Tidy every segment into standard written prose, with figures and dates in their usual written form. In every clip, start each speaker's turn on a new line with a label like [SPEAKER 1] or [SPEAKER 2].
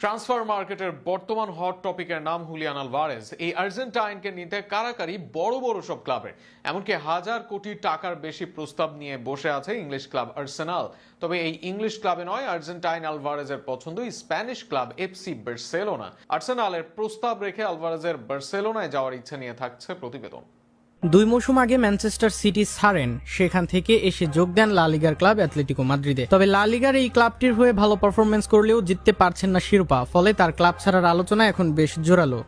[SPEAKER 1] Transfer মার্কেটের বর্তমান hot টপিকের নাম হুলিয়ান আলভারেজ। এই আর্জেন্টাইনকে নিতে কারাকারি বড় বড় সব ক্লাবের, এমনকি হাজার কোটি টাকার বেশি প্রস্তাব নিয়ে বসে আছে ইংলিশ ক্লাব আর্সেনাল। তবে এই ইংলিশ ক্লাবে নয়, আর্জেন্টাইন আলভারেজের পছন্দ স্প্যানিশ ক্লাব এফসি বার্সেলোনা। আর্সেনালের প্রস্তাব রেখে আলভারেজের বার্সেলোনায় যাওয়ার ইচ্ছে নিয়ে থাকছে প্রতিবেদন।
[SPEAKER 2] 2 মৌসুম আগে ম্যানচেস্টার সিটি ছাড়েন, সেখান থেকে এসে যোগ দেন লা লিগার ক্লাব অ্যাটলেটিকো মাদ্রিদে। তবে লা লিগার এই ক্লাবটির হয়ে ভালো পারফরমেন্স করলেও জিততে পারছেন না শিরোপা, ফলে তার ক্লাব ছাড়ার আলোচনা এখন বেশ জোরালো।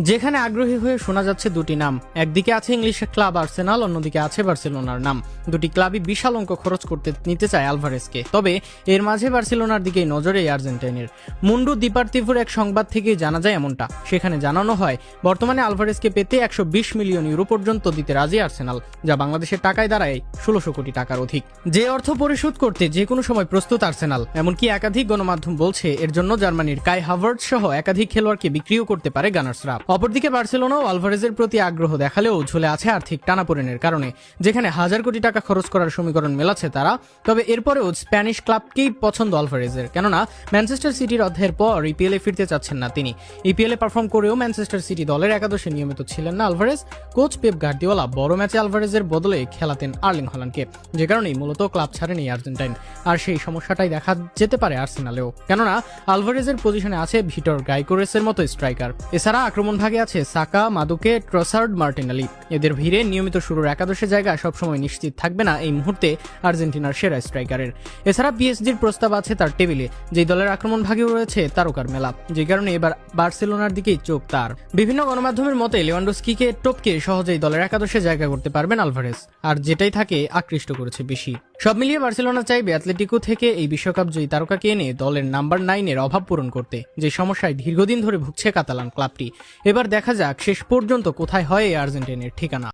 [SPEAKER 2] যেখানে আগ্রহী হয়ে শোনা যাচ্ছে দুটি নাম, একদিকে আছে ইংলিশ ক্লাব আর্সেনাল, অন্যদিকে আছে বার্সেলোনার নাম। দুটি ক্লাবই বিশাল অঙ্ক খরচ করতে নিতে চায় আলভারেজকে। তবে এর মাঝে বার্সেলোনার দিকেই নজর এই আর্জেন্টাইনের। মুন্ডো দিপার্তিভোর এক সংবাদ থেকেই জানা যায় এমনটা। সেখানে জানানো হয়, বর্তমানে আলভারেজকে পেতে 120 মিলিয়ন ইউরো পর্যন্ত দিতে রাজি আর্সেনাল, যা বাংলাদেশের টাকায় দাঁড়ায় 1600 কোটি টাকার অধিক। যে অর্থ পরিশোধ করতে যে কোনো সময় প্রস্তুত আর্সেনাল। এমনকি একাধিক গণমাধ্যম বলছে এর জন্য জার্মানির কাই হাভার্টজ সহ একাধিক খেলোয়াড়কে বিক্রিও করতে পারে গানার্সরা। অপরদিকে বার্সেলোনাও আলভারেজের প্রতি আগ্রহ দেখালেও ঝুলে আছে আর্থিক টানাপোড়েনের কারণে, যেখানে হাজার কোটি টাকা খরচ করার সমীকরণ মেলাচ্ছে তারা। তবে এরপরেও স্প্যানিশ ক্লাবকেই পছন্দ আলভারেজের, কেননা ম্যানচেস্টার সিটির অধ্যায়ের পর ইপিএলে ফিরতে চাচ্ছেন না তিনি। ইপিএলে পারফর্ম করেও ম্যানচেস্টার সিটি দলের একাদশে নিয়মিত ছিলেন না আলভারেজ। কোচ পেপ গার্দিওলা বড় ম্যাচে আলভারেজের বদলে খেলাতেন আর্লিং হল্যান্ডকে, যে কারণেই মূলত ক্লাব ছাড়েন এই আর্জেন্টাইন। আর সেই সমস্যাটাই দেখা যেতে পারে আর্সেনালেও, কেননা আলভারেজের পজিশনে আছে ভিটর গাইকোরেসের মতো স্ট্রাইকার। এছাড়া আক্রমণ ভাগে আছে সাকা, মাদুকে, ট্রসার্ড, মার্টিনেলি। এদের ভিড়ে নিয়মিত শুরুর একাদশে জায়গা সবসময় নিশ্চিত থাকবে না এই মুহূর্তে আর্জেন্টিনার সেরা স্ট্রাইকারের। এছাড়া পিএসজির প্রস্তাব আছে তার টেবিলে, যেই দলের আক্রমণ ভাগেও রয়েছে তারকার মেলা, যে কারণে এবার বার্সেলোনার দিকেই চোখ তার। বিভিন্ন গণমাধ্যমের মতে লেভানডস্কিকে টপকে সহজেই দলের একাদশে জায়গা করতে পারবেন আলভারেজ, আর যেটাই থাকে আকৃষ্ট করেছে বেশি। সব মিলিয়ে বার্সেলোনা চাইবে অ্যাটলেটিকো থেকে এই বিশ্বকাপ জয়ী তারকাকে এনে দলের নাম্বার 9 অভাব পূরণ করতে, যে সমস্যায় দীর্ঘদিন ধরে ভুগছে কাতালান ক্লাবটি। এবার দেখা যাক শেষ পর্যন্ত কোথায় হয় এই আর্জেন্টিনার ঠিকানা।